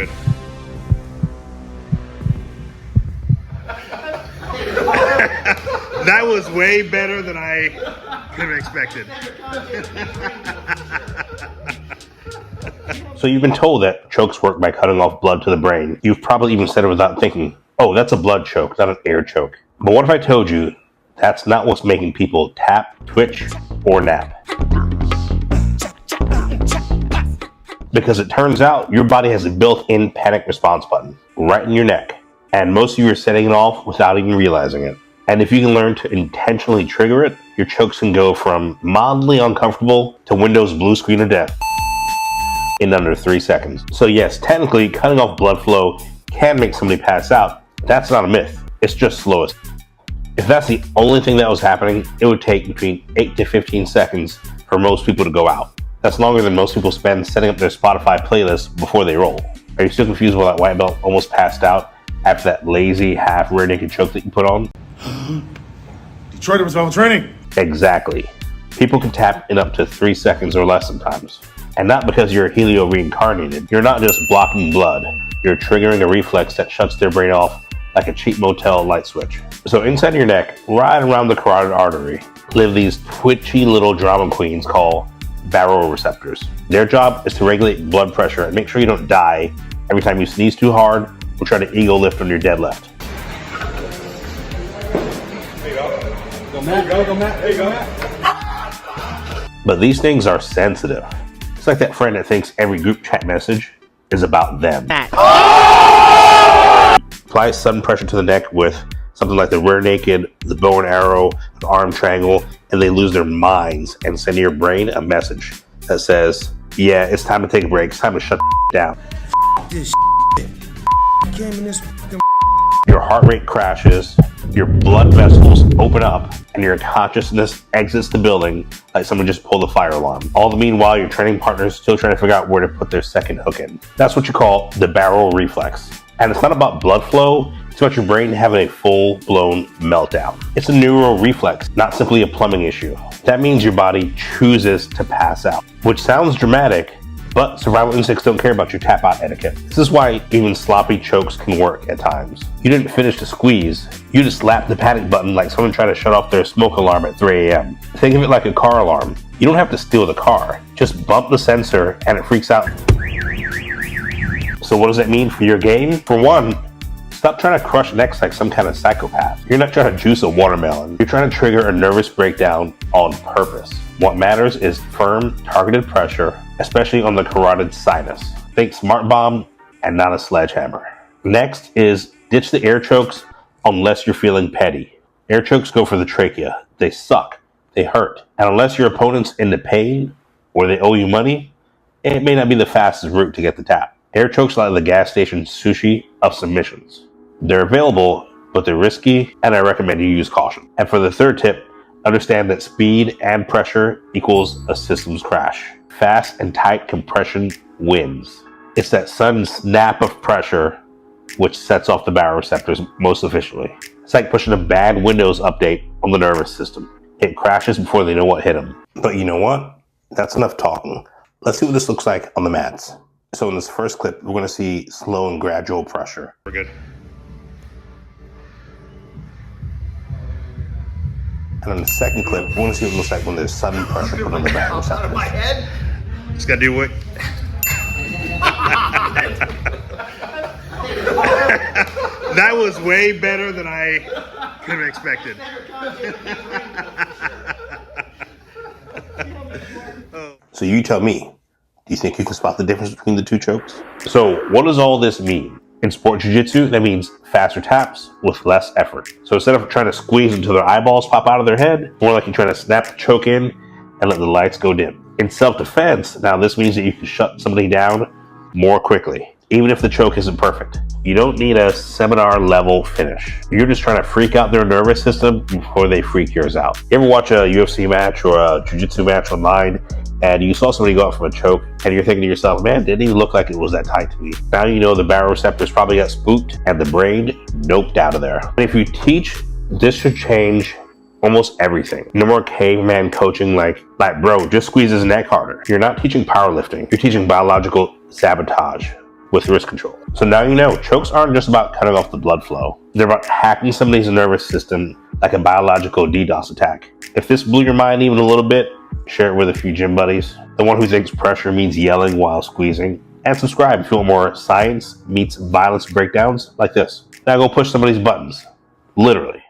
good. That was way better than I could have expected. So you've been told that chokes work by cutting off blood to the brain. You've probably even said it without thinking, oh, that's a blood choke, not an air choke. But what if I told you that's not what's making people tap, twitch, or nap? Because it turns out your body has a built-in panic response button right in your neck. And most of you are setting it off without even realizing it. And if you can learn to intentionally trigger it, your chokes can go from mildly uncomfortable to Windows blue screen of death in under 3 seconds. So yes, technically, cutting off blood flow can make somebody pass out. That's not a myth. It's just slowest. If that's the only thing that was happening, it would take between 8 to 15 seconds for most people to go out. That's longer than most people spend setting up their Spotify playlist before they roll. Are you still confused why that white belt almost passed out after that lazy half rear naked choke that you put on? Detroit was about training. Exactly. People can tap in up to 3 seconds or less sometimes. And not because you're Helio reincarnated. You're not just blocking blood. You're triggering a reflex that shuts their brain off like a cheap motel light switch. So inside your neck, right around the carotid artery, live these twitchy little drama queens called baroreceptors. Their job is to regulate blood pressure and make sure you don't die every time you sneeze too hard or try to ego lift on your deadlift. There you go. Go Matt, go Matt, there you go. But these things are sensitive. It's like that friend that thinks every group chat message is about them. Apply sudden pressure to the neck with something like the rear naked, the bow and arrow, an arm triangle, and they lose their minds and send to your brain a message that says, yeah, it's time to take a break. It's time to shut down. This came in this Your heart rate crashes, your blood vessels open up, and your consciousness exits the building like someone just pulled a fire alarm. All the meanwhile, your training partner's still trying to figure out where to put their second hook in. That's what you call the barrel reflex. And it's not about blood flow, it's about your brain having a full-blown meltdown. It's a neural reflex, not simply a plumbing issue. That means your body chooses to pass out, which sounds dramatic, but survival instincts don't care about your tap-out etiquette. This is why even sloppy chokes can work at times. You didn't finish the squeeze, you just slapped the panic button like someone trying to shut off their smoke alarm at 3 a.m. Think of it like a car alarm. You don't have to steal the car, just bump the sensor and it freaks out. So what does that mean for your game? For one, stop trying to crush necks like some kind of psychopath. You're not trying to juice a watermelon. You're trying to trigger a nervous breakdown on purpose. What matters is firm, targeted pressure, especially on the carotid sinus. Think smart bomb and not a sledgehammer. Next is ditch the air chokes unless you're feeling petty. Air chokes go for the trachea. They suck. They hurt. And unless your opponent's into pain or they owe you money, it may not be the fastest route to get the tap. Air chokes are like the gas station sushi of submissions. They're available, but they're risky, and I recommend you use caution. And for the third tip, understand that speed and pressure equals a systems crash. Fast and tight compression wins. It's that sudden snap of pressure which sets off the baroreceptors most efficiently. It's like pushing a bad Windows update on the nervous system. It crashes before they know what hit them. But you know what? That's enough talking. Let's see what this looks like on the mats. So in this first clip, we're going to see slow and gradual pressure. We're good. And in the second clip, we're going to see what it looks like when there's sudden pressure put on the baroreceptors. Just gotta do what? That was way better than I could have expected. So you tell me, do you think you can spot the difference between the two chokes? So what does all this mean? In sport jiu-jitsu, that means faster taps with less effort. So instead of trying to squeeze until their eyeballs pop out of their head, more like you're trying to snap the choke in and let the lights go dim. In self-defense, now this means that you can shut somebody down more quickly, even if the choke isn't perfect. You don't need a seminar-level finish. You're just trying to freak out their nervous system before they freak yours out. You ever watch a UFC match or a jiu-jitsu match online, and you saw somebody go out from a choke, and you're thinking to yourself, man, didn't even look like it was that tight to me. Now you know the baroreceptors probably got spooked, and the brain noped out of there. And if you teach, this should change almost everything. No more caveman coaching like bro, just squeeze his neck harder. You're not teaching powerlifting. You're teaching biological sabotage. with wrist control. So now you know, chokes aren't just about cutting off the blood flow. They're about hacking somebody's nervous system like a biological DDoS attack. If this blew your mind even a little bit, share it with a few gym buddies. The one who thinks pressure means yelling while squeezing. And subscribe if you want more science meets violence breakdowns like this. Now go push somebody's buttons. Literally.